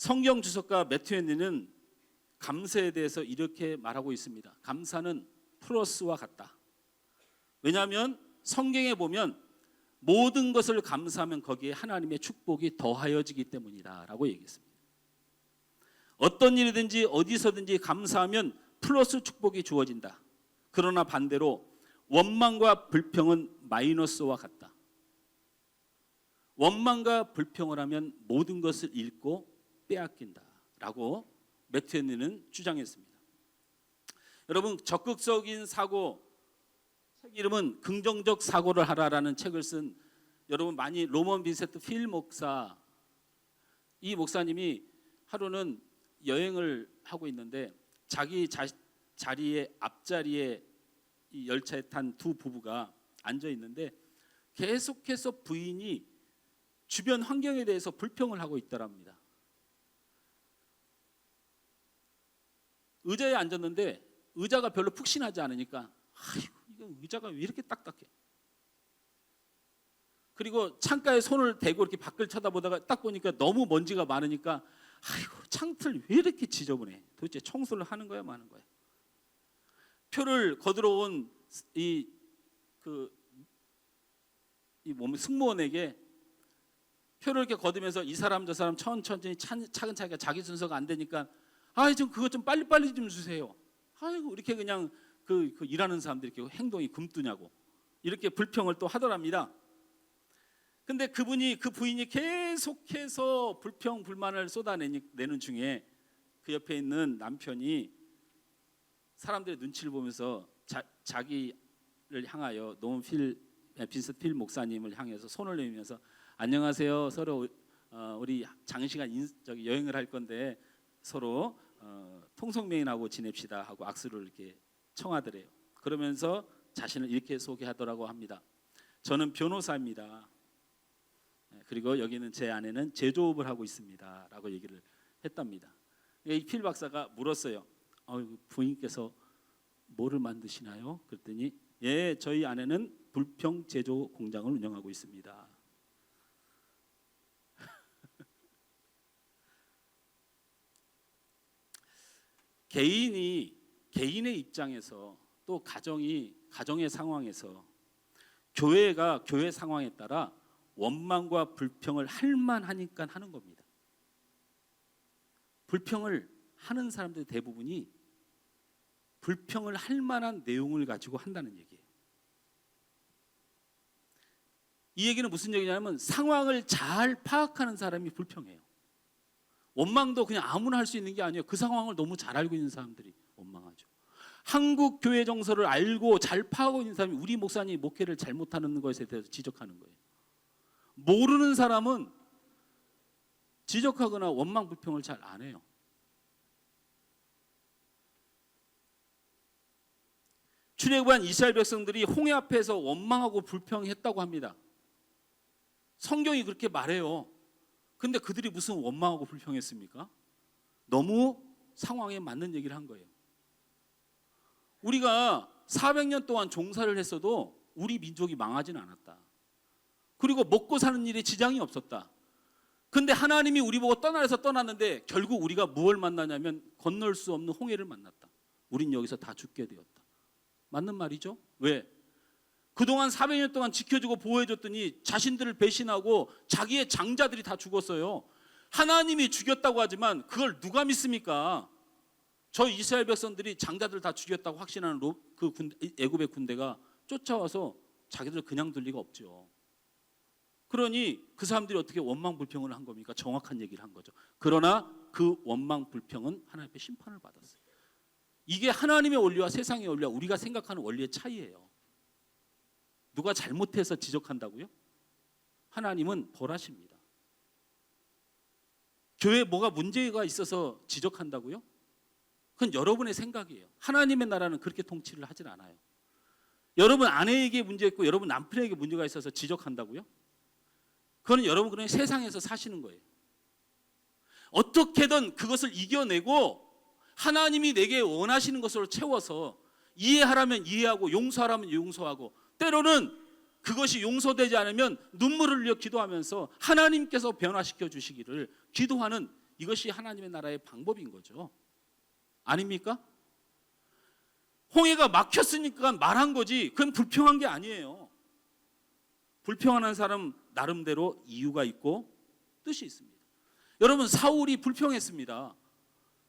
성경 주석가 매튜 헨리는 감사에 대해서 이렇게 말하고 있습니다. 감사는 플러스와 같다. 왜냐하면 성경에 보면 모든 것을 감사하면 거기에 하나님의 축복이 더하여지기 때문이다 라고 얘기했습니다. 어떤 일이든지 어디서든지 감사하면 플러스 축복이 주어진다. 그러나 반대로 원망과 불평은 마이너스와 같다. 원망과 불평을 하면 모든 것을 잃고 빼앗긴다 라고 매튜 헨리는 주장했습니다. 여러분, 적극적인 사고, 책 이름은 긍정적 사고를 하라라는 책을 쓴 여러분 많이 로먼 빈센트 필 목사, 이 목사님이 하루는 여행을 하고 있는데 자기 자리에 앞자리에 이 열차에 탄 두 부부가 앉아 있는데 계속해서 부인이 주변 환경에 대해서 불평을 하고 있더랍니다. 의자에 앉았는데 의자가 별로 푹신하지 않으니까 아이고 이거 의자가 왜 이렇게 딱딱해. 그리고 창가에 손을 대고 이렇게 밖을 쳐다보다가 딱 보니까 너무 먼지가 많으니까 아이고 창틀 왜 이렇게 지저분해. 도대체 청소를 하는 거야 마는 거야. 표를 거들어 온 이 승무원에게 표를 이렇게 거두면서 이 사람 저 사람 천천히 차근차근 자기 순서가 안 되니까 좀 그것 좀 빨리빨리 좀 주세요. 아이고 이렇게 그냥 그 일하는 사람들이 이렇게 행동이 금뜨냐고 이렇게 불평을 또 하더랍니다. 근데 그 부인이 계속해서 불평 불만을 쏟아내는 중에 그 옆에 있는 남편이 사람들의 눈치를 보면서 자기를 향하여 빈센트 필 목사님을 향해서 손을 내밀면서 안녕하세요. 서로 우리 장시간 여행을 할 건데 서로 통성명인하고 지냅시다 하고 악수를 이렇게 청하더래요. 그러면서 자신을 이렇게 소개하더라고 합니다. 저는 변호사입니다. 그리고 여기는 제 아내는 제조업을 하고 있습니다 라고 얘기를 했답니다. 이 필 박사가 물었어요. 부인께서 뭐를 만드시나요? 그랬더니 예, 저희 아내는 불평 제조 공장을 운영하고 있습니다. 개인의 입장에서 또 가정의 상황에서 교회가 교회 상황에 따라 원망과 불평을 할 만하니까 하는 겁니다. 불평을 하는 사람들 대부분이 불평을 할 만한 내용을 가지고 한다는 얘기예요. 이 얘기는 무슨 얘기냐면 상황을 잘 파악하는 사람이 불평해요. 원망도 그냥 아무나 할 수 있는 게 아니에요. 그 상황을 너무 잘 알고 있는 사람들이 원망하죠. 한국 교회 정서를 알고 잘 파악하고 있는 사람이 우리 목사님이 목회를 잘못하는 것에 대해서 지적하는 거예요. 모르는 사람은 지적하거나 원망 불평을 잘 안 해요. 출애굽한 이스라엘 백성들이 홍해 앞에서 원망하고 불평했다고 합니다. 성경이 그렇게 말해요. 근데 그들이 무슨 원망하고 불평했습니까? 너무 상황에 맞는 얘기를 한 거예요. 우리가 400년 동안 종사를 했어도 우리 민족이 망하진 않았다. 그리고 먹고 사는 일에 지장이 없었다. 근데 하나님이 우리 보고 떠나서 떠났는데 결국 우리가 무엇을 만나냐면 건널 수 없는 홍해를 만났다. 우린 여기서 다 죽게 되었다. 맞는 말이죠? 왜? 그동안 400년 동안 지켜주고 보호해줬더니 자신들을 배신하고 자기의 장자들이 다 죽었어요. 하나님이 죽였다고 하지만 그걸 누가 믿습니까? 저 이스라엘 백성들이 장자들 다 죽였다고 확신하는 애굽의 군대가 쫓아와서 자기들 그냥 둘 리가 없죠. 그러니 그 사람들이 어떻게 원망 불평을 한 겁니까? 정확한 얘기를 한 거죠. 그러나 그 원망 불평은 하나님 앞에 심판을 받았어요. 이게 하나님의 원리와 세상의 원리와 우리가 생각하는 원리의 차이예요. 누가 잘못해서 지적한다고요? 하나님은 벌하십니다. 교회에 뭐가 문제가 있어서 지적한다고요? 그건 여러분의 생각이에요. 하나님의 나라는 그렇게 통치를 하질 않아요. 여러분 아내에게 문제 있고 여러분 남편에게 문제가 있어서 지적한다고요? 그건 여러분 그냥 세상에서 사시는 거예요. 어떻게든 그것을 이겨내고 하나님이 내게 원하시는 것으로 채워서 이해하라면 이해하고 용서하라면 용서하고 때로는 그것이 용서되지 않으면 눈물을 흘려 기도하면서 하나님께서 변화시켜 주시기를 기도하는 이것이 하나님의 나라의 방법인 거죠. 아닙니까? 홍해가 막혔으니까 말한 거지 그건 불평한 게 아니에요. 불평하는 사람 나름대로 이유가 있고 뜻이 있습니다. 여러분 사울이 불평했습니다.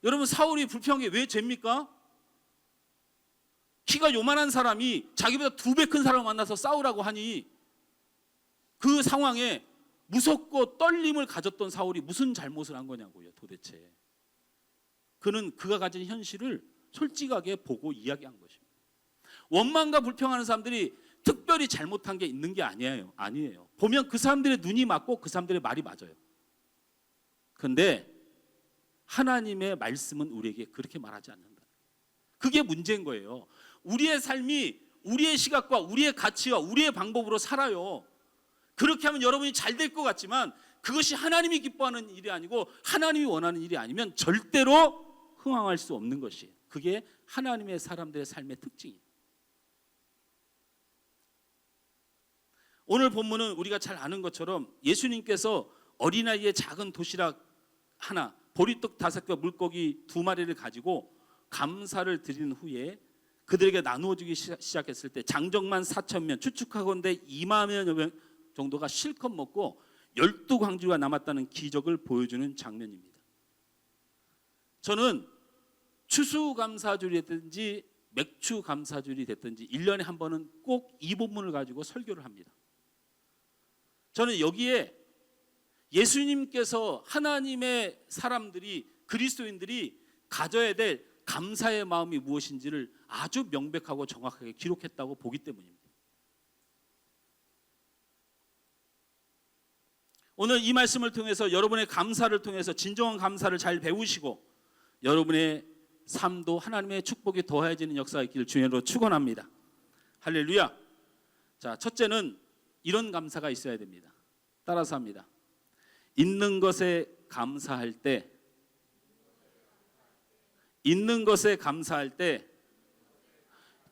여러분 사울이 불평한 게 왜 죄입니까? 키가 요만한 사람이 자기보다 2배 큰 사람을 만나서 싸우라고 하니 그 상황에 무섭고 떨림을 가졌던 사울이 무슨 잘못을 한 거냐고요 도대체. 그는 그가 가진 현실을 솔직하게 보고 이야기한 것입니다. 원망과 불평하는 사람들이 특별히 잘못한 게 있는 게 아니에요. 보면 그 사람들의 눈이 맞고 그 사람들의 말이 맞아요. 그런데 하나님의 말씀은 우리에게 그렇게 말하지 않는다. 그게 문제인 거예요. 우리의 삶이 우리의 시각과 우리의 가치와 우리의 방법으로 살아요. 그렇게 하면 여러분이 잘 될 것 같지만 그것이 하나님이 기뻐하는 일이 아니고 하나님이 원하는 일이 아니면 절대로 흥황할 수 없는 것이에요. 그게 하나님의 사람들의 삶의 특징이에요. 오늘 본문은 우리가 잘 아는 것처럼 예수님께서 어린아이의 작은 도시락 하나, 보리떡 5개, 물고기 2마리를 가지고 감사를 드린 후에 그들에게 나누어 주기 시작했을 때 장정만 4,000명, 추측하건대 2만여 명 정도가 실컷 먹고 12광주가 남았다는 기적을 보여주는 장면입니다. 저는 추수감사절이 됐든지 맥추감사절이 됐든지 1년에 한 번은 꼭 이 본문을 가지고 설교를 합니다. 저는 여기에 예수님께서 하나님의 사람들이 그리스도인들이 가져야 될 감사의 마음이 무엇인지를 아주 명백하고 정확하게 기록했다고 보기 때문입니다. 오늘 이 말씀을 통해서 여러분의 감사를 통해서 진정한 감사를 잘 배우시고 여러분의 삶도 하나님의 축복이 더해지는 역사가 있기를 주님으로 축원합니다. 할렐루야. 자, 첫째는 이런 감사가 있어야 됩니다. 따라서 합니다. 있는 것에 감사할 때, 있는 것에 감사할 때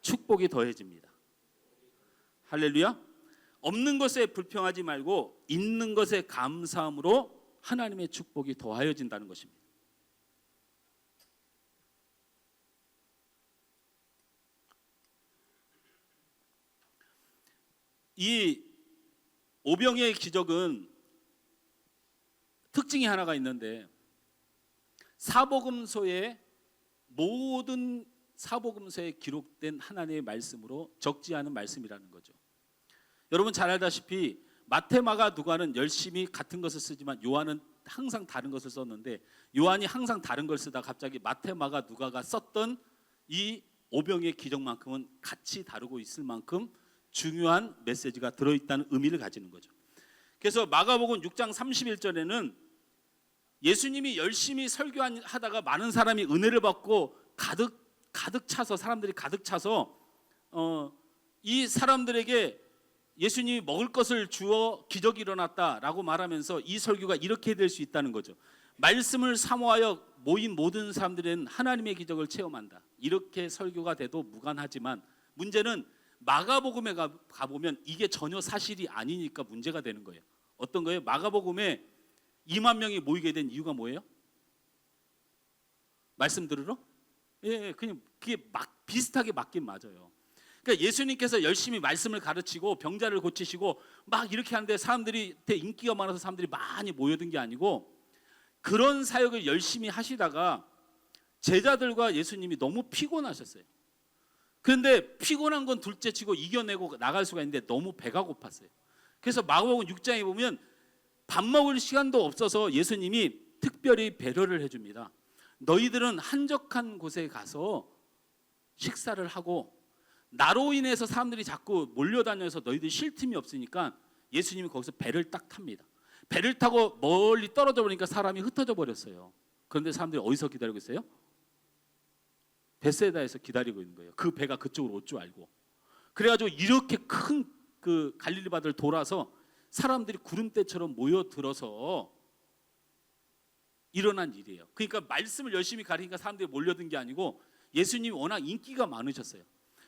축복이 더해집니다. 할렐루야. 없는 것에 불평하지 말고 있는 것에 감사함으로 하나님의 축복이 더하여진다는 것입니다. 이 오병이의 기적은 특징이 하나가 있는데 사복음서에 모든 사복음서에 기록된 하나님의 말씀으로 적지 않은 말씀이라는 거죠. 여러분 잘 알다시피 마태, 마가, 누가는 열심히 같은 것을 쓰지만 요한은 항상 다른 것을 썼는데 요한이 항상 다른 걸 쓰다 갑자기 마태, 마가, 누가가 썼던 이 오병이의 기적만큼은 같이 다루고 있을 만큼 중요한 메시지가 들어있다는 의미를 가지는 거죠. 그래서 마가복음 6장 31절에는 예수님이 열심히 설교하다가 많은 사람이 은혜를 받고 가득 차서 사람들이 가득 차서 이 사람들에게 예수님이 먹을 것을 주어 기적이 일어났다라고 말하면서 이 설교가 이렇게 될 수 있다는 거죠. 말씀을 사모하여 모인 모든 사람들은 하나님의 기적을 체험한다. 이렇게 설교가 돼도 무관하지만 문제는 마가복음에 가보면 이게 전혀 사실이 아니니까 문제가 되는 거예요. 어떤 거예요? 마가복음에 2만 명이 모이게 된 이유가 뭐예요? 말씀 들으러? 예, 그냥 그게 비슷하게 맞긴 맞아요. 그러니까 예수님께서 열심히 말씀을 가르치고 병자를 고치시고 막 이렇게 하는데 사람들이 인기가 많아서 사람들이 많이 모여든 게 아니고 그런 사역을 열심히 하시다가 제자들과 예수님이 너무 피곤하셨어요. 그런데 피곤한 건 둘째치고 이겨내고 나갈 수가 있는데 너무 배가 고팠어요. 그래서 마가복음 6장에 보면 밥 먹을 시간도 없어서 예수님이 특별히 배려를 해줍니다. 너희들은 한적한 곳에 가서 식사를 하고 나로 인해서 사람들이 자꾸 몰려다녀서 너희들 쉴 틈이 없으니까 예수님이 거기서 배를 딱 탑니다. 배를 타고 멀리 떨어져 보니까 사람이 흩어져 버렸어요. 그런데 사람들이 어디서 기다리고 있어요? 베세다에서 기다리고 있는 거예요. 그 배가 그쪽으로 올 줄 알고. 그래가지고 이렇게 큰 그 갈릴리 바다를 돌아서 사람들이 구름대처럼 모여들어서 일어난 일이에요. 그러니까 말씀을 열심히 가르치니까 사람들이 몰려든 게 아니고 예수님이 워낙 인기가 많으셨어요.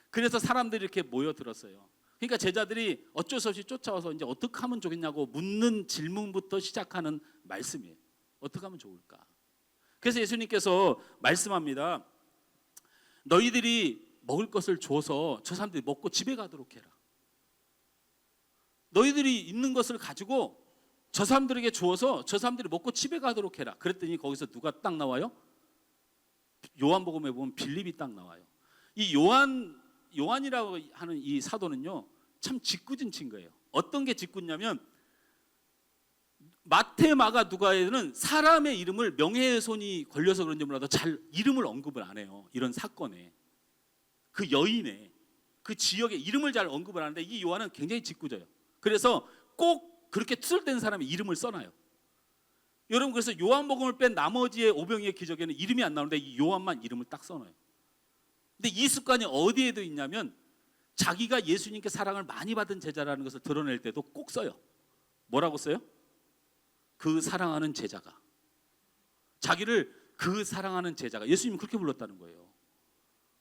그래서 사람들이 이렇게 모여들었어요. 그러니까 제자들이 어쩔 수 없이 쫓아와서 이제 어떻게 하면 좋겠냐고 묻는 질문부터 시작하는 말씀이에요. 어떻게 하면 좋을까? 그래서 예수님께서 말씀합니다. 너희들이 먹을 것을 줘서 저 사람들이 먹고 집에 가도록 해라. 너희들이 있는 것을 가지고 저 사람들에게 주어서 저 사람들이 먹고 집에 가도록 해라. 그랬더니 거기서 누가 딱 나와요? 요한복음에 보면 빌립이 딱 나와요. 이 요한이라고 하는 이 사도는요, 참 짓궂은 거예요. 어떤 게 짓궂냐면 마태, 마가, 누가에는 사람의 이름을 명예훼손이 걸려서 그런지 몰라도 잘 이름을 언급을 안 해요. 이런 사건에, 그 여인의, 그 지역의 이름을 잘 언급을 하는데 이 요한은 굉장히 짓궂어요. 그래서 꼭 그렇게 투덜댄 사람의 이름을 써놔요. 여러분, 그래서 요한복음을 뺀 나머지의 오병이의 기적에는 이름이 안 나오는데 이 요한만 이름을 딱 써놔요. 근데 이 습관이 어디에도 있냐면 자기가 예수님께 사랑을 많이 받은 제자라는 것을 드러낼 때도 꼭 써요. 뭐라고 써요? 그 사랑하는 제자가. 자기를 그 사랑하는 제자가. 예수님은 그렇게 불렀다는 거예요.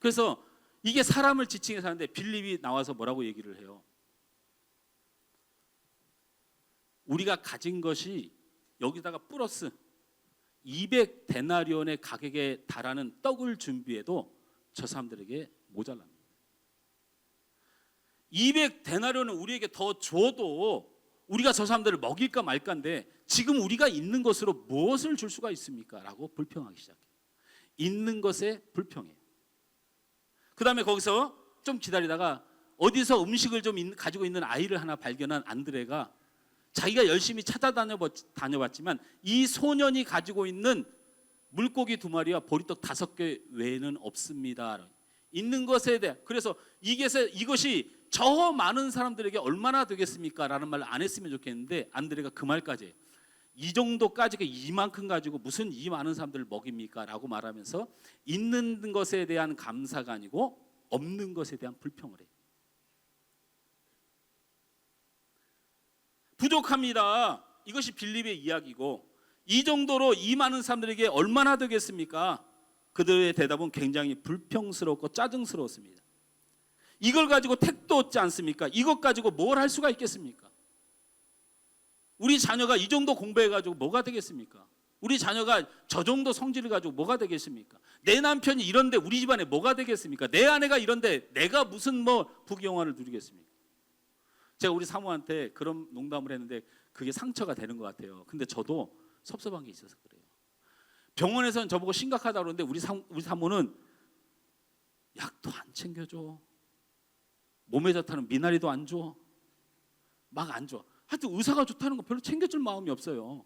그래서 이게 사람을 지칭해서 하는데 빌립이 나와서 뭐라고 얘기를 해요? 우리가 가진 것이 여기다가 플러스 200데나리온의 가격에 달하는 떡을 준비해도 저 사람들에게 모자랍니다. 200데나리온은 우리에게 더 줘도 우리가 저 사람들을 먹일까 말까인데 지금 우리가 있는 것으로 무엇을 줄 수가 있습니까? 라고 불평하기 시작해요. 있는 것에 불평해요. 그 다음에 거기서 좀 기다리다가 어디서 음식을 좀 가지고 있는 아이를 하나 발견한 안드레가 자기가 열심히 찾아다녀봤지만 이 소년이 가지고 있는 물고기 2마리와 보리떡 5개 외에는 없습니다. 있는 것에 대해. 그래서 이것이 저 많은 사람들에게 얼마나 되겠습니까? 라는 말을 안 했으면 좋겠는데 안드레가 그 말까지 해요. 이 정도까지가 이만큼 가지고 무슨 이 많은 사람들을 먹입니까? 라고 말하면서 있는 것에 대한 감사가 아니고 없는 것에 대한 불평을 해요. 부족합니다. 이것이 빌립의 이야기고 이 정도로 이 많은 사람들에게 얼마나 되겠습니까? 그들의 대답은 굉장히 불평스럽고 짜증스러웠습니다. 이걸 가지고 택도 없지 않습니까? 이것 가지고 뭘 할 수가 있겠습니까? 우리 자녀가 이 정도 공부해가지고 뭐가 되겠습니까? 우리 자녀가 저 정도 성질을 가지고 뭐가 되겠습니까? 내 남편이 이런데 우리 집안에 뭐가 되겠습니까? 내 아내가 이런데 내가 무슨 부귀영화를 누리겠습니까? 제가 우리 사모한테 그런 농담을 했는데 그게 상처가 되는 것 같아요. 근데 저도 섭섭한 게 있어서 그래요. 병원에서는 저보고 심각하다고 그러는데 우리 사모는 약도 안 챙겨줘. 몸에 좋다는 미나리도 안 줘. 막 안 줘. 하여튼 의사가 좋다는 거 별로 챙겨줄 마음이 없어요.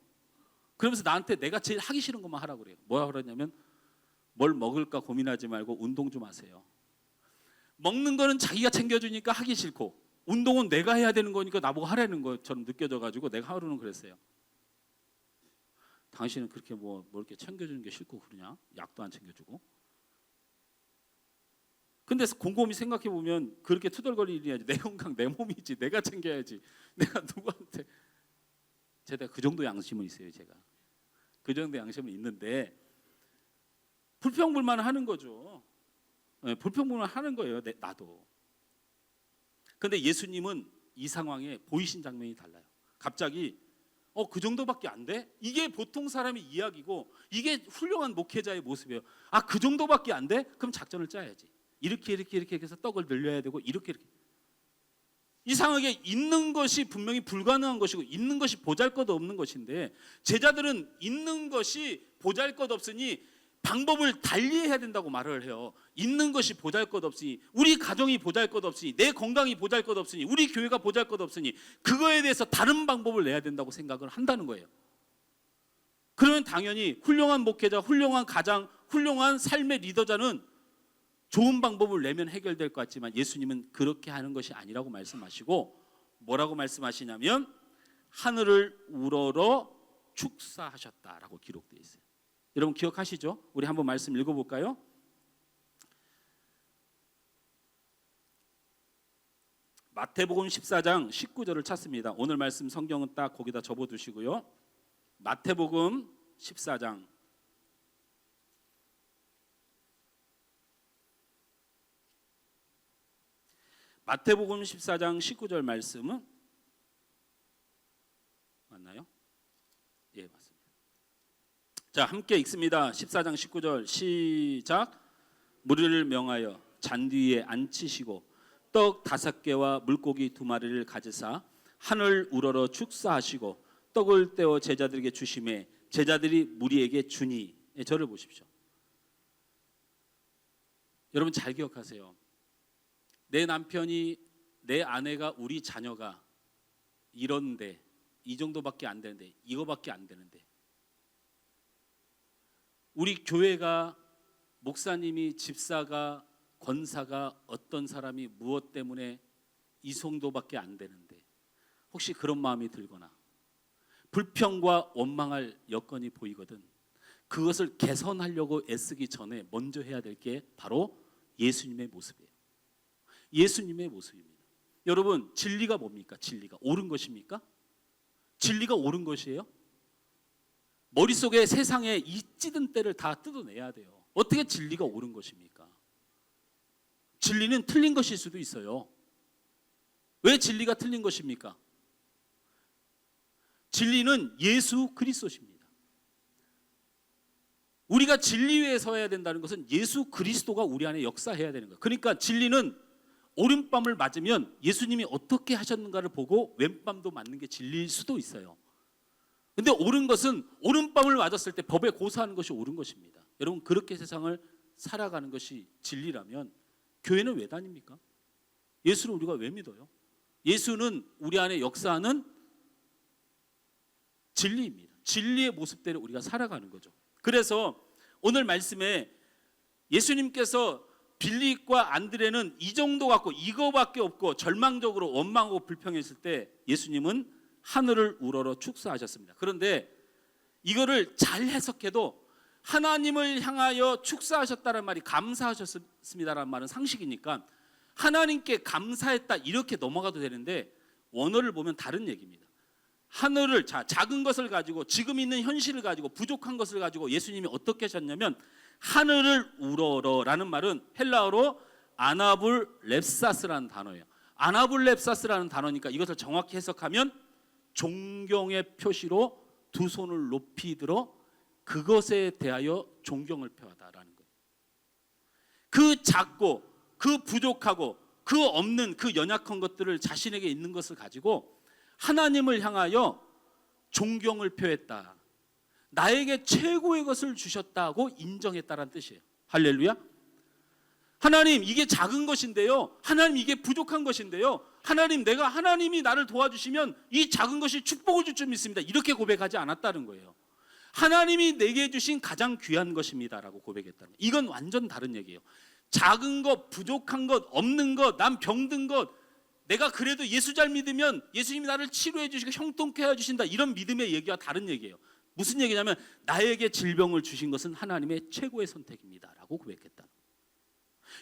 그러면서 나한테 내가 제일 하기 싫은 것만 하라고 그래요. 뭐라 그러냐면 뭘 먹을까 고민하지 말고 운동 좀 하세요. 먹는 거는 자기가 챙겨주니까 하기 싫고 운동은 내가 해야 되는 거니까 나보고 하라는 것처럼 느껴져가지고 내가 하루는 그랬어요. 당신은 그렇게 뭐 이렇게 챙겨주는 게 싫고 그러냐? 약도 안 챙겨주고. 근데 곰곰이 생각해 보면 그렇게 투덜거릴 일이 아니지. 내 건강 내 몸이지. 내가 챙겨야지. 내가 누구한테. 제가 그 정도 양심은 있어요. 제가 그 정도 양심은 있는데 불평불만을 하는 거죠. 불평불만 하는 거예요. 나도. 근데 예수님은 이 상황에 보이신 장면이 달라요. 갑자기 그 정도밖에 안 돼? 이게 보통 사람의 이야기고 이게 훌륭한 목회자의 모습이에요. 그 정도밖에 안 돼? 그럼 작전을 짜야지. 이렇게 해서 떡을 늘려야 되고 이렇게. 이상하게 있는 것이 분명히 불가능한 것이고 있는 것이 보잘것없는 것인데 제자들은 있는 것이 보잘것없으니 방법을 달리해야 된다고 말을 해요. 있는 것이 보잘것없으니 우리 가정이 보잘것없으니 내 건강이 보잘것없으니 우리 교회가 보잘것없으니 그거에 대해서 다른 방법을 내야 된다고 생각을 한다는 거예요. 그러면 당연히 훌륭한 목회자, 훌륭한 가장, 훌륭한 삶의 리더자는 좋은 방법을 내면 해결될 것 같지만 예수님은 그렇게 하는 것이 아니라고 말씀하시고 뭐라고 말씀하시냐면 하늘을 우러러 축사하셨다라고 기록되어 있어요. 여러분 기억하시죠? 우리 한번 말씀 읽어볼까요? 마태복음 14장 19절을 찾습니다. 오늘 말씀 성경은 딱 거기다 접어두시고요. 마태복음 14장 마태복음 14장 19절 말씀은 맞나요? 예, 맞습니다. 자, 함께 읽습니다. 14장 19절 시작. 무리를 명하여 잔디 위에 앉히시고 떡 5개와 물고기 2마리를 가지사 하늘 우러러 축사하시고 떡을 떼어 제자들에게 주시매 제자들이 무리에게 주니. 저를 보십시오. 여러분 잘 기억하세요. 내 남편이, 내 아내가, 우리 자녀가 이런데, 이 정도밖에 안 되는데, 이거밖에 안 되는데, 우리 교회가, 목사님이, 집사가, 권사가, 어떤 사람이 무엇 때문에 이 정도밖에 안 되는데, 혹시 그런 마음이 들거나 불평과 원망할 여건이 보이거든, 그것을 개선하려고 애쓰기 전에 먼저 해야 될 게 바로 예수님의 모습이에요. 예수님의 모습입니다. 여러분, 진리가 뭡니까? 진리가 옳은 것입니까? 진리가 옳은 것이에요? 머릿속에 세상에 이 찌든 때를 다 뜯어내야 돼요. 어떻게 진리가 옳은 것입니까? 진리는 틀린 것일 수도 있어요. 왜 진리가 틀린 것입니까? 진리는 예수 그리스도십니다. 우리가 진리 위에 서야 된다는 것은 예수 그리스도가 우리 안에 역사해야 되는 거예요. 그러니까 진리는 오른밤을 맞으면 예수님이 어떻게 하셨는가를 보고 왼밤도 맞는 게 진리일 수도 있어요. 근데 옳은 것은 오른밤을 맞았을 때 법에 고사하는 것이 옳은 것입니다. 여러분, 그렇게 세상을 살아가는 것이 진리라면 교회는 왜 다닙니까? 예수를 우리가 왜 믿어요? 예수는 우리 안에 역사하는 진리입니다. 진리의 모습대로 우리가 살아가는 거죠. 그래서 오늘 말씀에 예수님께서 빌립과 안드레는 이 정도 갖고 이거밖에 없고 절망적으로 원망하고 불평했을 때 예수님은 하늘을 우러러 축사하셨습니다. 그런데 이거를 잘 해석해도 하나님을 향하여 축사하셨다는 말이 감사하셨습니다라는 말은 상식이니까 하나님께 감사했다 이렇게 넘어가도 되는데 원어를 보면 다른 얘기입니다. 하늘을, 작은 것을 가지고, 지금 있는 현실을 가지고, 부족한 것을 가지고 예수님이 어떻게 하셨냐면 하늘을 우러러라는 말은 헬라어로 아나불 렙사스라는 단어예요. 아나불 렙사스라는 단어니까 이것을 정확히 해석하면 존경의 표시로 두 손을 높이 들어 그것에 대하여 존경을 표하다라는 거예요. 그 작고 그 부족하고 그 없는 그 연약한 것들을 자신에게 있는 것을 가지고 하나님을 향하여 존경을 표했다. 나에게 최고의 것을 주셨다고 인정했다라는 뜻이에요. 할렐루야. 하나님, 이게 작은 것인데요, 하나님 이게 부족한 것인데요, 하나님, 하나님이 나를 도와주시면 이 작은 것이 축복을 줄 줄 믿습니다. 이렇게 고백하지 않았다는 거예요. 하나님이 내게 주신 가장 귀한 것입니다라고 고백했다는 거예요. 이건 완전 다른 얘기예요. 작은 것, 부족한 것, 없는 것, 난 병든 것, 내가 그래도 예수 잘 믿으면 예수님이 나를 치료해 주시고 형통케 해주신다, 이런 믿음의 얘기와 다른 얘기예요. 무슨 얘기냐면 나에게 질병을 주신 것은 하나님의 최고의 선택입니다 라고 고백했다.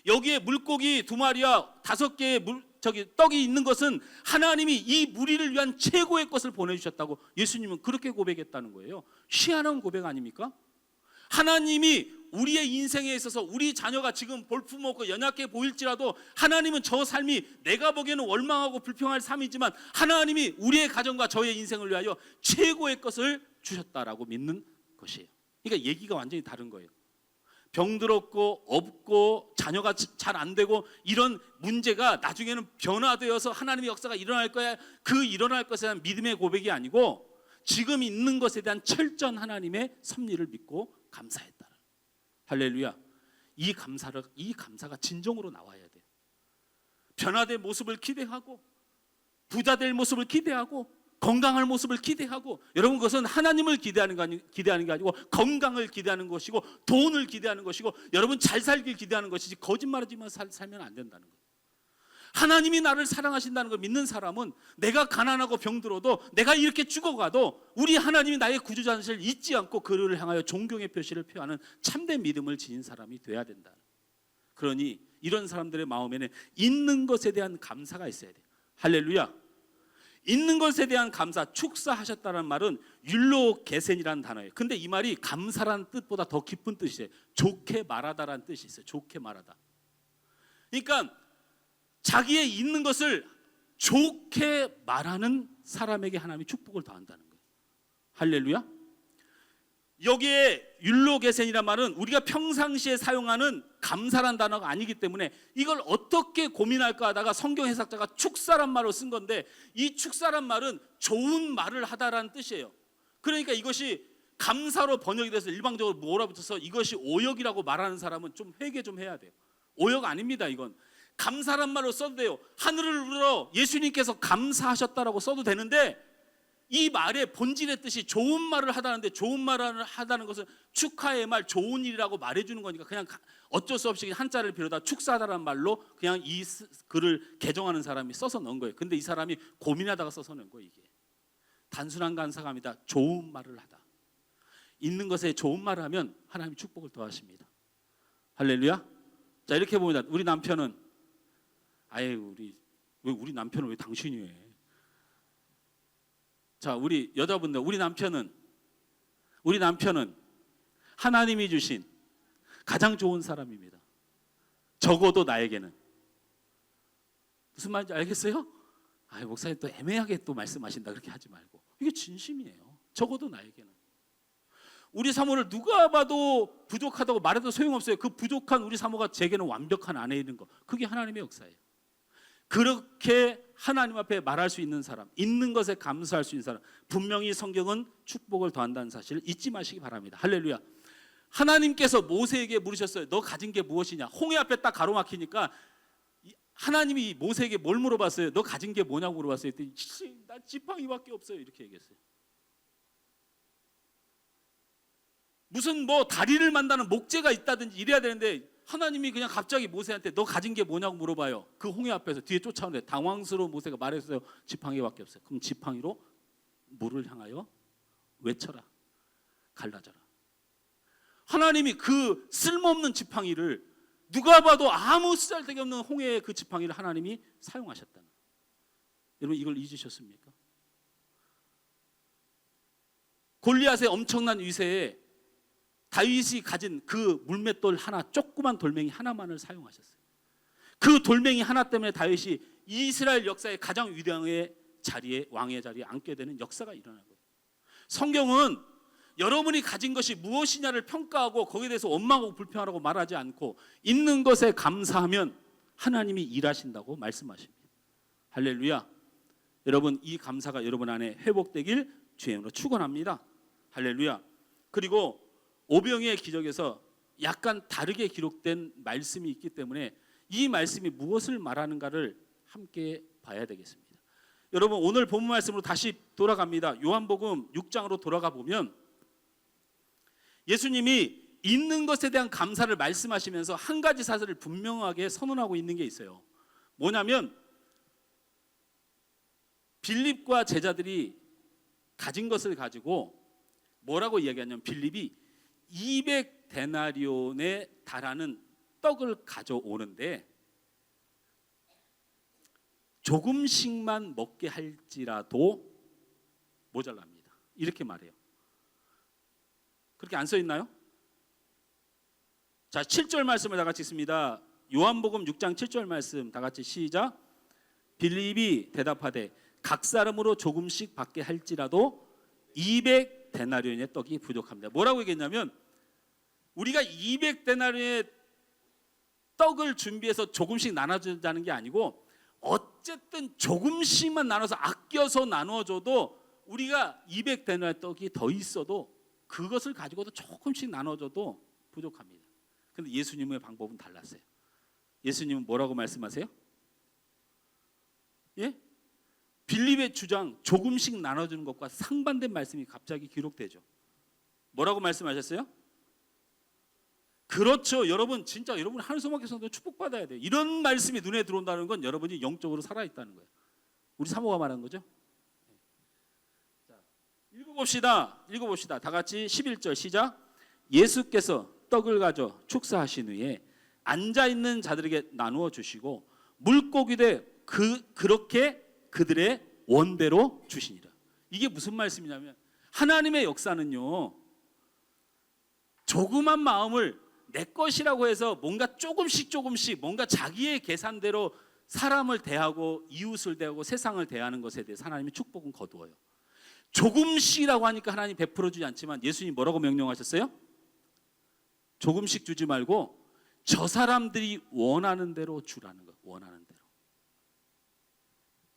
여기에 물고기 2마리와 5개의 떡이 있는 것은 하나님이 이 무리를 위한 최고의 것을 보내주셨다고 예수님은 그렇게 고백했다는 거예요. 희한한 고백 아닙니까? 하나님이 우리의 인생에 있어서 우리 자녀가 지금 볼품없고 연약해 보일지라도 하나님은 저 삶이 내가 보기에는 원망하고 불평할 삶이지만 하나님이 우리의 가정과 저의 인생을 위하여 최고의 것을 주셨다라고 믿는 것이에요. 그러니까 얘기가 완전히 다른 거예요. 병들었고 없고 자녀가 잘 안 되고 이런 문제가 나중에는 변화되어서 하나님의 역사가 일어날 거야, 그 일어날 것에 대한 믿음의 고백이 아니고 지금 있는 것에 대한 철저한 하나님의 섭리를 믿고 감사했다. 할렐루야. 이 감사가 진정으로 나와야 돼요. 변화된 모습을 기대하고, 부자 될 모습을 기대하고, 건강할 모습을 기대하고, 여러분 그것은 하나님을 기대하는 게 아니고 건강을 기대하는 것이고 돈을 기대하는 것이고 여러분 잘 살길 기대하는 것이지 거짓말하지만 살면 안 된다는 거예요. 하나님이 나를 사랑하신다는 걸 믿는 사람은 내가 가난하고 병들어도, 내가 이렇게 죽어가도 우리 하나님이 나의 구주자는 것을 잊지 않고 그를 향하여 존경의 표시를 표하는 참된 믿음을 지닌 사람이 돼야 된다. 그러니 이런 사람들의 마음에는 있는 것에 대한 감사가 있어야 돼요. 할렐루야. 있는 것에 대한 감사, 축사하셨다는 말은 율로게센이라는 단어예요. 근데 이 말이 감사라는 뜻보다 더 깊은 뜻이에요. 좋게 말하다라는 뜻이 있어요. 좋게 말하다. 그러니까 자기의 있는 것을 좋게 말하는 사람에게 하나님이 축복을 더한다는 거예요. 할렐루야. 여기에 율로게센이란 말은 우리가 평상시에 사용하는 감사란 단어가 아니기 때문에 이걸 어떻게 고민할까 하다가 성경 해석자가 축사란 말로 쓴 건데, 이 축사란 말은 좋은 말을 하다라는 뜻이에요. 그러니까 이것이 감사로 번역이 돼서 일방적으로 몰아붙여서 이것이 오역이라고 말하는 사람은 좀 회개 좀 해야 돼요. 오역 아닙니다. 이건 감사란 말로 써도 돼요. 하늘을 우러러 예수님께서 감사하셨다라고 써도 되는데, 이 말의 본질의 뜻이 좋은 말을 하다는데, 좋은 말을 하다는 것은 축하의 말, 좋은 일이라고 말해주는 거니까 그냥 어쩔 수 없이 한자를 빌어다 축사하다라는 말로 그냥 이 글을 개정하는 사람이 써서 넣은 거예요. 근데 이 사람이 고민하다가 써서 넣은 거예요. 이게 단순한 감사가 아니다. 좋은 말을 하다. 있는 것에 좋은 말을 하면 하나님이 축복을 더하십니다. 할렐루야. 자, 이렇게 보면 우리 남편은, 아예 우리 남편은 왜 당신이 해? 자, 우리 여자분들, 우리 남편은 하나님이 주신 가장 좋은 사람입니다. 적어도 나에게는. 무슨 말인지 알겠어요? 목사님 또 애매하게 또 말씀하신다 그렇게 하지 말고, 이게 진심이에요. 적어도 나에게는. 우리 사모를 누가 봐도 부족하다고 말해도 소용없어요. 그 부족한 우리 사모가 제게는 완벽한 아내인 거, 그게 하나님의 역사예요. 그렇게 하나님 앞에 말할 수 있는 사람, 있는 것에 감사할 수 있는 사람, 분명히 성경은 축복을 더한다는 사실을 잊지 마시기 바랍니다. 할렐루야. 하나님께서 모세에게 물으셨어요. 너 가진 게 무엇이냐? 홍해 앞에 딱 가로막히니까 하나님이 모세에게 뭘 물어봤어요? 너 가진 게 뭐냐고 물어봤어요. 그랬더니 나 지팡이밖에 없어요. 이렇게 얘기했어요. 무슨 다리를 만다는 목재가 있다든지 이래야 되는데, 하나님이 그냥 갑자기 모세한테 너 가진 게 뭐냐고 물어봐요. 그 홍해 앞에서 뒤에 쫓아오는데 당황스러운 모세가 말했어요. 지팡이밖에 없어요. 그럼 지팡이로 물을 향하여 외쳐라. 갈라져라. 하나님이 그 쓸모없는 지팡이를, 누가 봐도 아무 쓰잘데기 없는 홍해의 그 지팡이를 하나님이 사용하셨다는. 여러분, 이걸 잊으셨습니까? 골리앗의 엄청난 위세에 다윗이 가진 그 물맷돌 하나, 조그만 돌멩이 하나만을 사용하셨어요. 그 돌멩이 하나 때문에 다윗이 이스라엘 역사의 가장 위대한 자리에, 왕의 자리에 앉게 되는 역사가 일어난 거예요. 성경은 여러분이 가진 것이 무엇이냐를 평가하고 거기에 대해서 원망하고 불평하라고 말하지 않고, 있는 것에 감사하면 하나님이 일하신다고 말씀하십니다. 할렐루야. 여러분, 이 감사가 여러분 안에 회복되길 주의 이름으로 축원합니다. 할렐루야. 그리고 오병이의 기적에서 약간 다르게 기록된 말씀이 있기 때문에 이 말씀이 무엇을 말하는가를 함께 봐야 되겠습니다. 여러분, 오늘 본문 말씀으로 다시 돌아갑니다. 요한복음 6장으로 돌아가 보면 예수님이 있는 것에 대한 감사를 말씀하시면서 한 가지 사실을 분명하게 선언하고 있는 게 있어요. 뭐냐면, 빌립과 제자들이 가진 것을 가지고 뭐라고 이야기하냐면, 빌립이 200데나리온에 달하는 떡을 가져오는데 조금씩만 먹게 할지라도 모자랍니다. 이렇게 말해요. 그렇게 안 써 있나요? 자, 7절 말씀을 다 같이 읽습니다. 요한복음 6장 7절 말씀 다 같이 시작. 빌립이 대답하되 각 사람으로 조금씩 받게 할지라도 200데나리온의 떡이 부족합니다. 뭐라고 얘기했냐면, 우리가 200데나리온의 떡을 준비해서 조금씩 나눠주자는 게 아니고, 어쨌든 조금씩만 나눠서 아껴서 나눠줘도, 우리가 200데나리온의 떡이 더 있어도 그것을 가지고도 조금씩 나눠줘도 부족합니다. 그런데 예수님의 방법은 달랐어요. 예수님은 뭐라고 말씀하세요? 예? 빌립의 주장, 조금씩 나눠주는 것과 상반된 말씀이 갑자기 기록되죠. 뭐라고 말씀하셨어요? 그렇죠. 여러분, 진짜 여러분 하늘소망교회 성도 축복받아야 돼요. 이런 말씀이 눈에 들어온다는 건 여러분이 영적으로 살아있다는 거예요. 우리 사모가 말한 거죠. 자, 읽어봅시다. 다 같이 11절 시작. 예수께서 떡을 가져 축사하신 후에 앉아있는 자들에게 나누어 주시고 물고기되 그렇게 그들의 원대로 주시니라. 이게 무슨 말씀이냐면, 하나님의 역사는요, 조그만 마음을 내 것이라고 해서 뭔가 조금씩 뭔가 자기의 계산대로 사람을 대하고 이웃을 대하고 세상을 대하는 것에 대해서 하나님이 축복은 거두어요. 조금씩이라고 하니까 하나님 베풀어 주지 않지만 예수님이 뭐라고 명령하셨어요? 조금씩 주지 말고 저 사람들이 원하는 대로 주라는 거. 원하는 대로.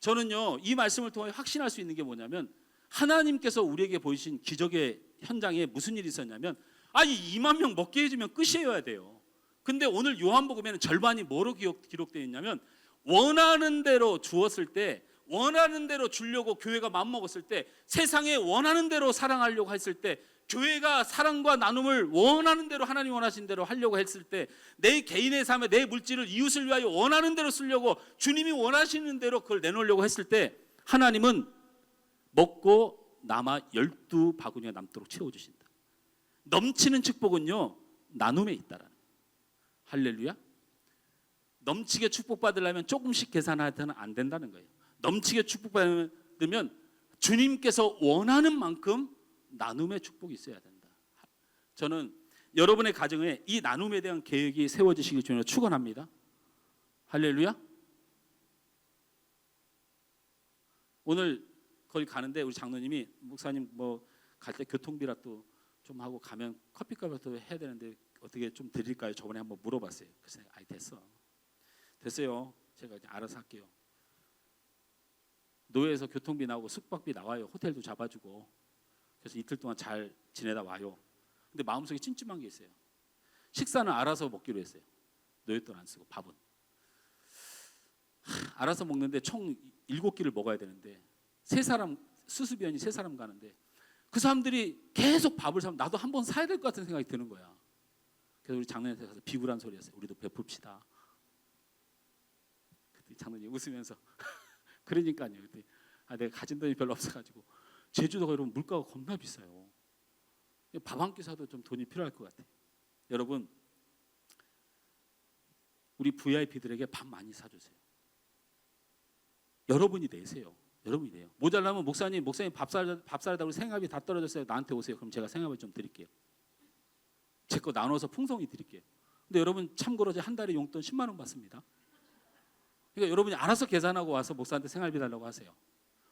저는요, 이 말씀을 통해 확신할 수 있는 게 뭐냐면 하나님께서 우리에게 보이신 기적의 현장에 무슨 일이 있었냐면, 아니 2만 명 먹게 해주면 끝이어야 돼요. 근데 오늘 요한복음에는 절반이 뭐로 기록되어 있냐면, 원하는 대로 주었을 때, 원하는 대로 주려고 교회가 마음먹었을 때, 세상에 원하는 대로 사랑하려고 했을 때, 교회가 사랑과 나눔을 원하는 대로 하나님 원하신 대로 하려고 했을 때, 내 개인의 삶에 내 물질을 이웃을 위하여 원하는 대로 쓰려고 주님이 원하시는 대로 그걸 내놓으려고 했을 때, 하나님은 먹고 남아 12바구니가 남도록 채워주신다. 넘치는 축복은요, 나눔에 있다라는 거예요. 할렐루야. 넘치게 축복받으려면 조금씩 계산하여서는 안 된다는 거예요. 넘치게 축복받으면 주님께서 원하는 만큼 나눔의 축복이 있어야 된다. 저는 여러분의 가정에 이 나눔에 대한 계획이 세워지시길 주님으로 축원합니다. 할렐루야. 오늘 거기 가는데 우리 장로님이, 목사님 뭐 갈 때 교통비라도 좀 하고 가면 커피값이라도 해야 되는데 어떻게 좀 드릴까요? 저번에 한번 물어봤어요. 그래서 아이 됐어요. 제가 이제 알아서 할게요. 노예에서 교통비 나오고 숙박비 나와요. 호텔도 잡아주고. 그래서 이틀 동안 잘 지내다 와요. 근데 마음속에 찜찜한 게 있어요. 식사는 알아서 먹기로 했어요. 노예돈 안 쓰고. 밥은 알아서 먹는데 총 7끼를 먹어야 되는데 세 사람, 수수비원이 3사람 가는데 그 사람들이 계속 밥을 사면 나도 한번 사야 될 것 같은 생각이 드는 거야. 그래서 우리 장로님한테 가서 비굴한 소리 했어요. 우리도 베풉시다. 그때 장로님 웃으면서 그러니까요. 그때 내가 가진 돈이 별로 없어가지고, 제주도가 여러분 물가가 겁나 비싸요. 밥 한 끼 사도 좀 돈이 필요할 것 같아요. 여러분, 우리 VIP들에게 밥 많이 사주세요. 여러분이 내세요. 여러분이 내요. 모자라면 목사님 밥 사려다고 생활비 다 떨어졌어요. 나한테 오세요. 그럼 제가 생활비 좀 드릴게요. 제 거 나눠서 풍성히 드릴게요. 근데 여러분 참고로 한 달에 용돈 10만 원 받습니다. 그러니까 여러분이 알아서 계산하고 와서 목사한테 생활비 달라고 하세요.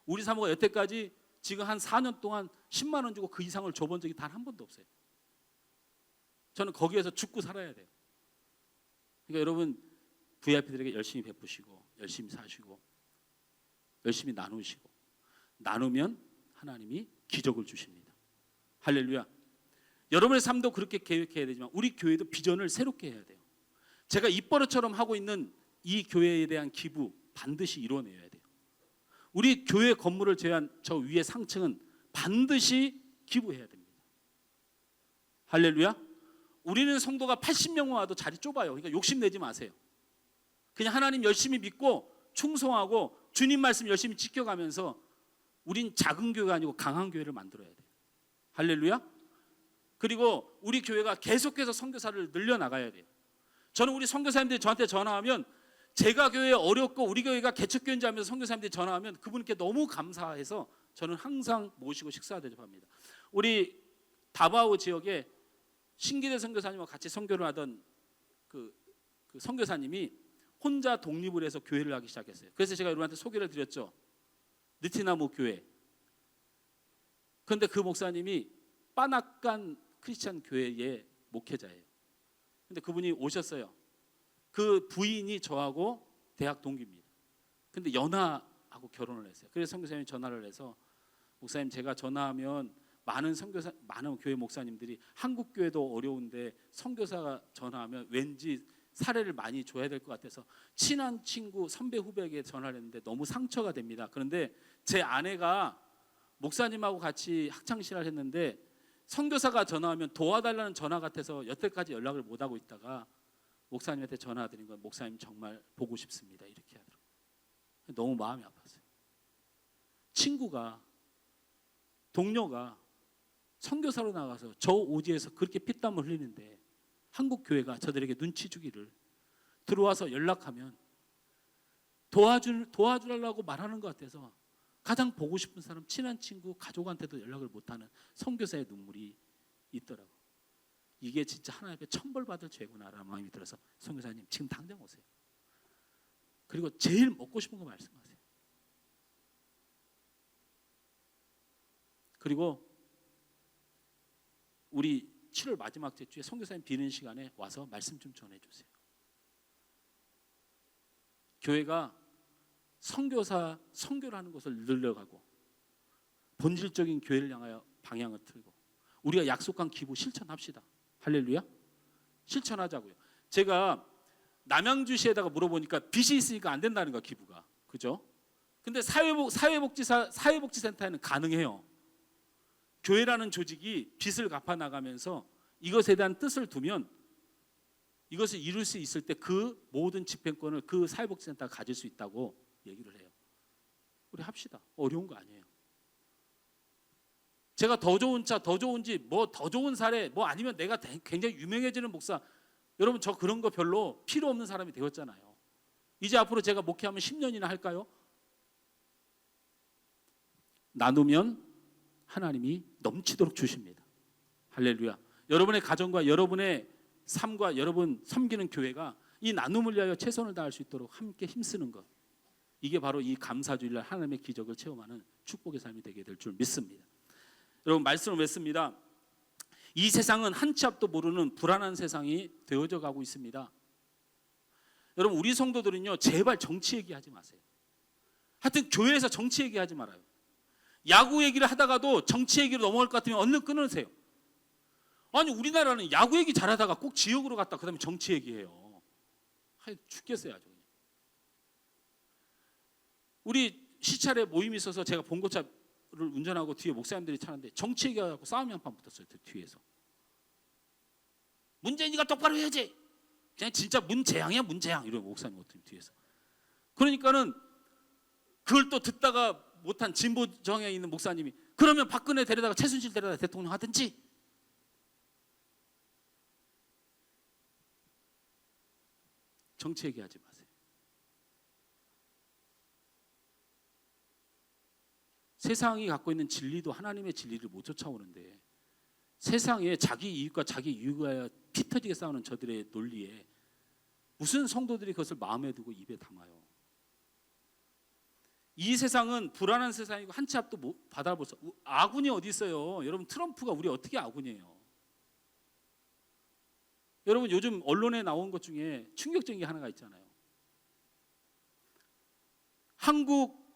우리 사모가 여태까지 지금 한 4년 동안 10만 원 주고 그 이상을 줘본 적이 단 한 번도 없어요. 저는 거기에서 죽고 살아야 돼요. 그러니까 여러분 VIP들에게 열심히 베푸시고, 열심히 사시고, 열심히 나누시고, 나누면 하나님이 기적을 주십니다. 할렐루야. 여러분의 삶도 그렇게 계획해야 되지만 우리 교회도 비전을 새롭게 해야 돼요. 제가 입버릇처럼 하고 있는 이 교회에 대한 기부 반드시 이뤄내야 돼요. 우리 교회 건물을 제한 저 위에 상층은 반드시 기부해야 됩니다. 할렐루야. 우리는 성도가 80명만 와도 자리 좁아요. 그러니까 욕심내지 마세요. 그냥 하나님 열심히 믿고 충성하고 주님 말씀 열심히 지켜가면서 우린 작은 교회가 아니고 강한 교회를 만들어야 돼요. 할렐루야. 그리고 우리 교회가 계속해서 선교사를 늘려나가야 돼요. 저는 우리 선교사님들이 저한테 전화하면, 제가 교회에 어렵고 우리 교회가 개척교회인지 하면서 선교사님들이 전화하면 그분께 너무 감사해서 저는 항상 모시고 식사 대접합니다. 우리 다바오 지역에 신기대 선교사님과 같이 선교를 하던 그 선교사님이 혼자 독립을 해서 교회를 하기 시작했어요. 그래서 제가 여러분한테 소개를 드렸죠. 느티나무 교회. 그런데 그 목사님이 빠낙간 크리스찬 교회의 목회자예요. 근데 그분이 오셨어요. 그 부인이 저하고 대학 동기입니다. 근데 연하하고 결혼을 했어요. 그래서 선교사님이 전화를 해서, 목사님 제가 전화하면 많은 교회 목사님들이 한국 교회도 어려운데 선교사가 전화하면 왠지 사례를 많이 줘야 될 것 같아서 친한 친구 선배 후배에게 전화를 했는데 너무 상처가 됩니다. 그런데 제 아내가 목사님하고 같이 학창시절 했는데 선교사가 전화하면 도와달라는 전화 같아서 여태까지 연락을 못하고 있다가 목사님한테 전화드린 건, 목사님 정말 보고 싶습니다, 이렇게 하더라고요. 너무 마음이 아팠어요. 친구가, 동료가 선교사로 나가서 저 오지에서 그렇게 피땀을 흘리는데 한국 교회가 저들에게 눈치 주기를, 들어와서 연락하면 도와주려고 말하는 것 같아서 가장 보고 싶은 사람, 친한 친구, 가족한테도 연락을 못하는 선교사의 눈물이 있더라고. 이게 진짜 하나님 앞에 천벌받을 죄구나라는 마음이 들어서, 선교사님 지금 당장 오세요. 그리고 제일 먹고 싶은 거 말씀하세요. 그리고 우리 7월 마지막 주에 선교사님 비는 시간에 와서 말씀 좀 전해주세요. 교회가 선교사 선교를 하는 것을 늘려가고 본질적인 교회를 향하여 방향을 틀고 우리가 약속한 기부 실천합시다. 할렐루야. 실천하자고요. 제가 남양주시에다가 물어보니까 빚이 있으니까 안 된다는 거야, 기부가. 그죠? 근데 사회복지센터에는 가능해요. 교회라는 조직이 빚을 갚아 나가면서 이것에 대한 뜻을 두면 이것을 이룰 수 있을 때 그 모든 집행권을 그 사회복지센터가 가질 수 있다고 얘기를 해요. 우리 합시다. 어려운 거 아니에요. 제가 더 좋은 차, 더 좋은 집, 뭐 더 좋은 사례, 뭐 아니면 내가 굉장히 유명해지는 목사, 여러분 저 그런 거 별로 필요 없는 사람이 되었잖아요. 이제 앞으로 제가 목회하면 10년이나 할까요? 나누면 하나님이 넘치도록 주십니다. 할렐루야. 여러분의 가정과 여러분의 삶과 여러분 섬기는 교회가 이 나눔을 위하여 최선을 다할 수 있도록 함께 힘쓰는 것, 이게 바로 이 감사주일날 하나님의 기적을 체험하는 축복의 삶이 되게 될 줄 믿습니다. 여러분 말씀을 맺습니다. 이 세상은 한 치 앞도 모르는 불안한 세상이 되어져 가고 있습니다. 여러분 우리 성도들은요, 제발 정치 얘기하지 마세요. 하여튼 교회에서 정치 얘기하지 말아요. 야구 얘기를 하다가도 정치 얘기로 넘어갈 것 같으면 얼른 끊으세요. 아니 우리나라는 야구 얘기 잘하다가 꼭 지역으로 갔다 그다음에 정치 얘기해요. 하여 죽겠어요 아주. 우리 시찰에 모임이 있어서 제가 봉고차를 운전하고 뒤에 목사님들이 타는데 정치 얘기하고 싸움이 한판 붙었어요. 뒤에서. 문재인이가 똑바로 해야지. 그냥 진짜 문재양이야 문재양 이러고 목사님 뒤에서. 그러니까는 그걸 또 듣다가 못한 진보 정에 있는 목사님이 그러면 박근혜 데려다가 최순실 데려다가 대통령 하든지. 정치 얘기하지 마세요. 세상이 갖고 있는 진리도 하나님의 진리를 못 쫓아오는데 세상에 자기 이익과 자기 유익을 피 터지게 싸우는 저들의 논리에 무슨 성도들이 그것을 마음에 두고 입에 담아요. 이 세상은 불안한 세상이고 한 치 앞도 바라볼 수 없어요. 아군이 어디 있어요? 여러분 트럼프가 우리 어떻게 아군이에요? 여러분 요즘 언론에 나온 것 중에 충격적인 게 하나가 있잖아요.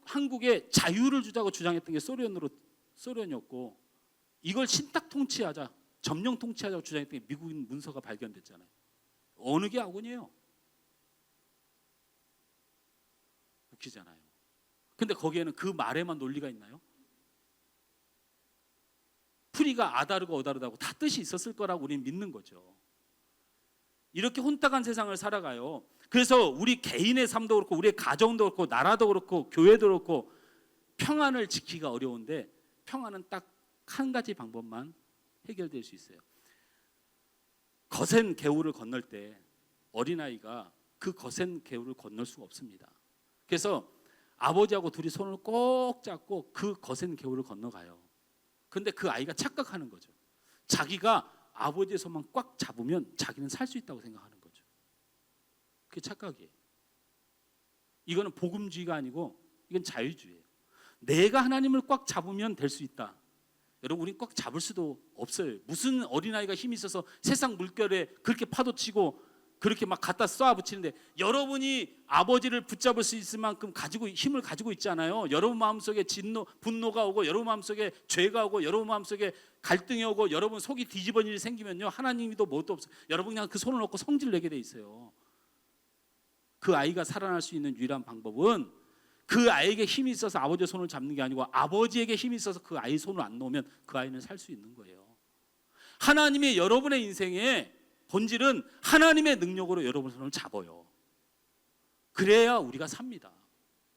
한국에 자유를 주자고 주장했던 게 소련이었고 이걸 신탁 통치하자, 점령 통치하자고 주장했던 게 미국인 문서가 발견됐잖아요. 어느 게 아군이에요? 웃기잖아요. 근데 거기에는 그 말에만 논리가 있나요? 풀이가 아다르고 어다르다고 다 뜻이 있었을 거라고 우리는 믿는 거죠. 이렇게 혼탁한 세상을 살아가요. 그래서 우리 개인의 삶도 그렇고 우리의 가정도 그렇고 나라도 그렇고 교회도 그렇고 평안을 지키기가 어려운데 평안은 딱 한 가지 방법만 해결될 수 있어요. 거센 개울을 건널 때 어린아이가 그 거센 개울을 건널 수가 없습니다. 그래서 아버지하고 둘이 손을 꼭 잡고 그 거센 개울을 건너가요. 근데 그 아이가 착각하는 거죠. 자기가 아버지의 손만 꽉 잡으면 자기는 살 수 있다고 생각하는 거죠. 그게 착각이에요. 이거는 복음주의가 아니고 이건 자유주의예요. 내가 하나님을 꽉 잡으면 될 수 있다. 여러분 우린 꽉 잡을 수도 없어요. 무슨 어린아이가 힘이 있어서 세상 물결에 그렇게 파도치고 그렇게 막 갖다 쏴붙이는데 여러분이 아버지를 붙잡을 수 있을 만큼 힘을 가지고 있잖아요. 여러분 마음속에 분노가 오고 여러분 마음속에 죄가 오고 여러분 마음속에 갈등이 오고 여러분 속이 뒤집어질 일이 생기면요. 하나님도 뭣도 없어요. 여러분 그냥 그 손을 놓고 성질 내게 돼 있어요. 그 아이가 살아날 수 있는 유일한 방법은 그 아이에게 힘이 있어서 아버지의 손을 잡는 게 아니고 아버지에게 힘이 있어서 그 아이 손을 안 놓으면 그 아이는 살 수 있는 거예요. 하나님의 여러분의 인생의 본질은 하나님의 능력으로 여러분의 손을 잡아요. 그래야 우리가 삽니다.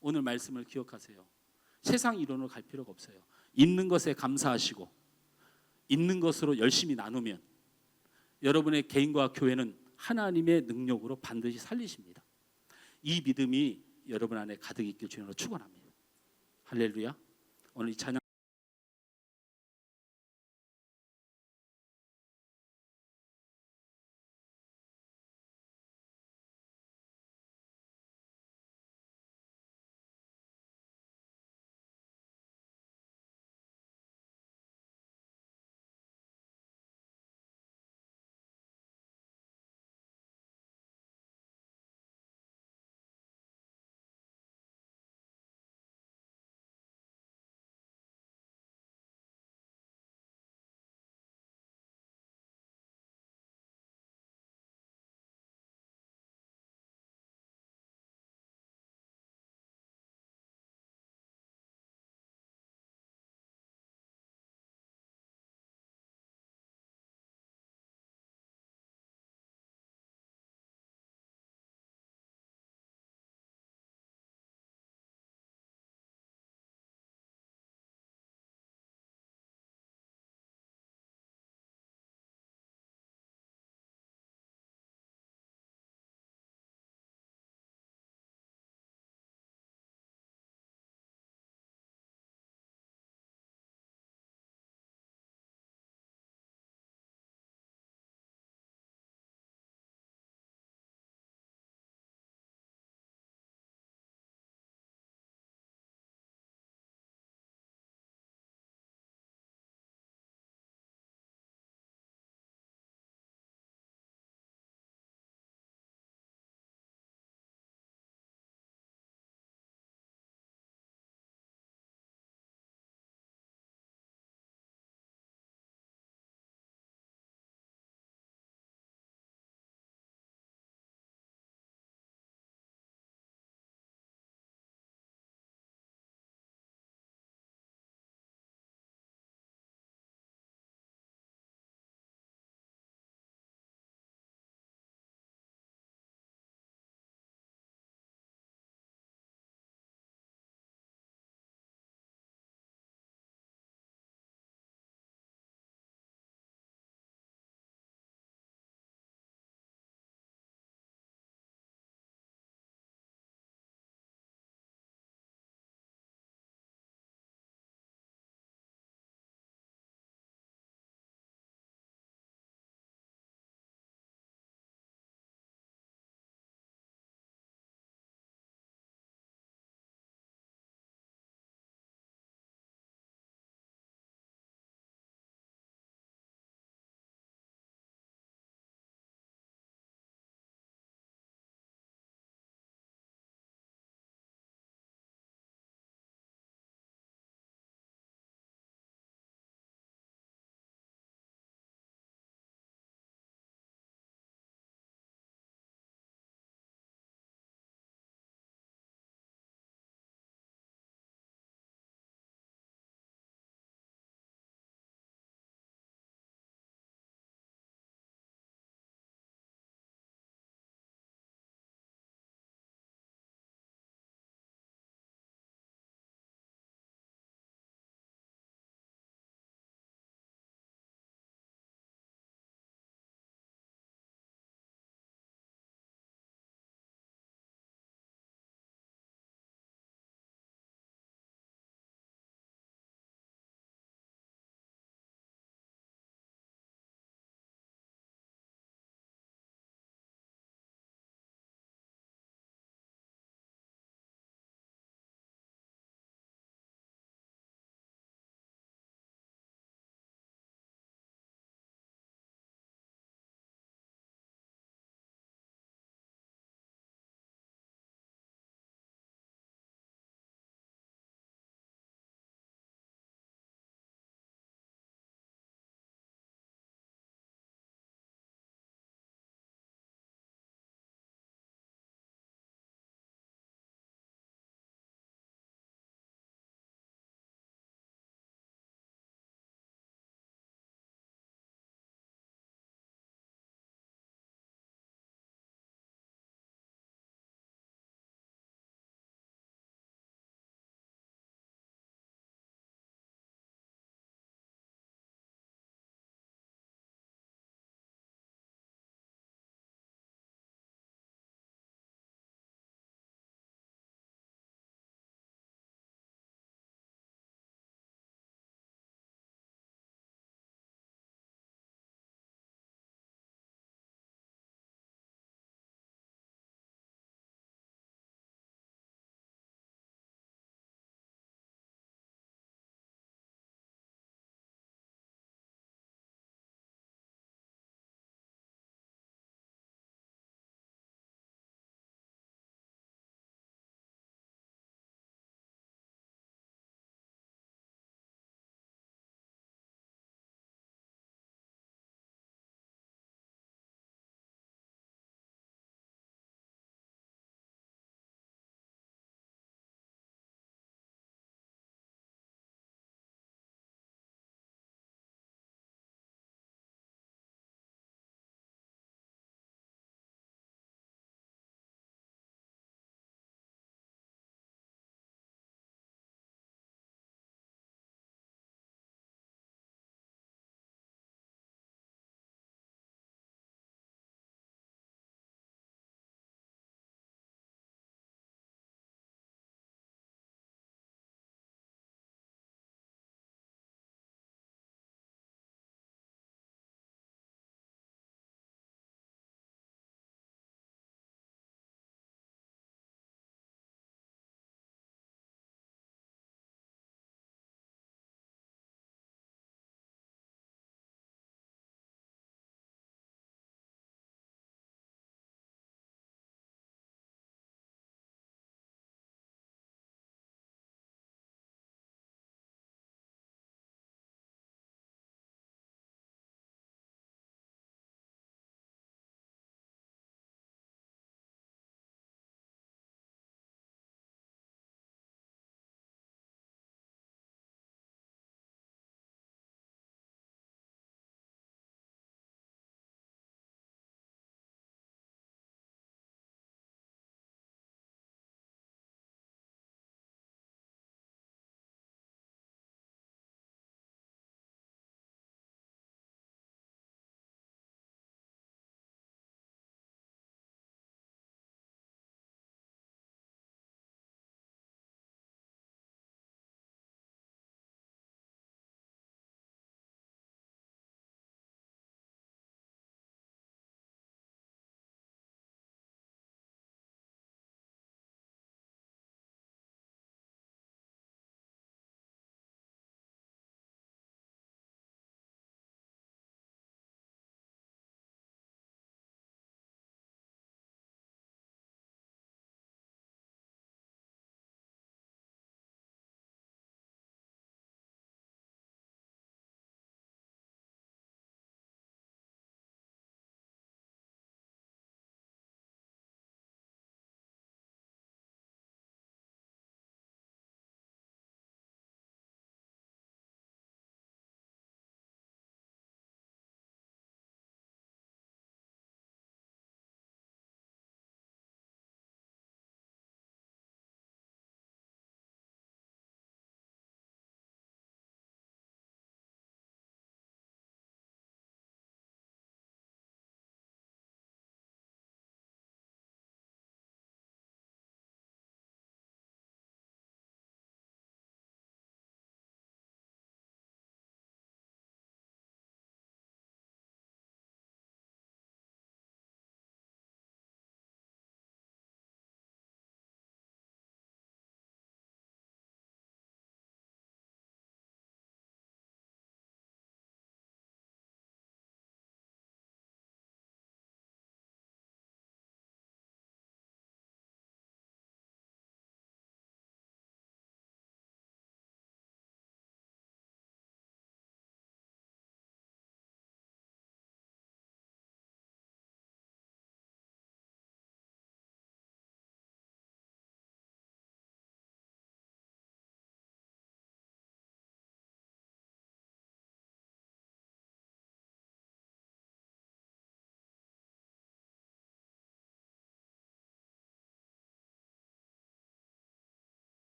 오늘 말씀을 기억하세요. 세상 이론으로 갈 필요가 없어요. 있는 것에 감사하시고 있는 것으로 열심히 나누면 여러분의 개인과 교회는 하나님의 능력으로 반드시 살리십니다. 이 믿음이 여러분 안에 가득 있길 주님으로 축원합니다. 할렐루야. 오늘 이 찬양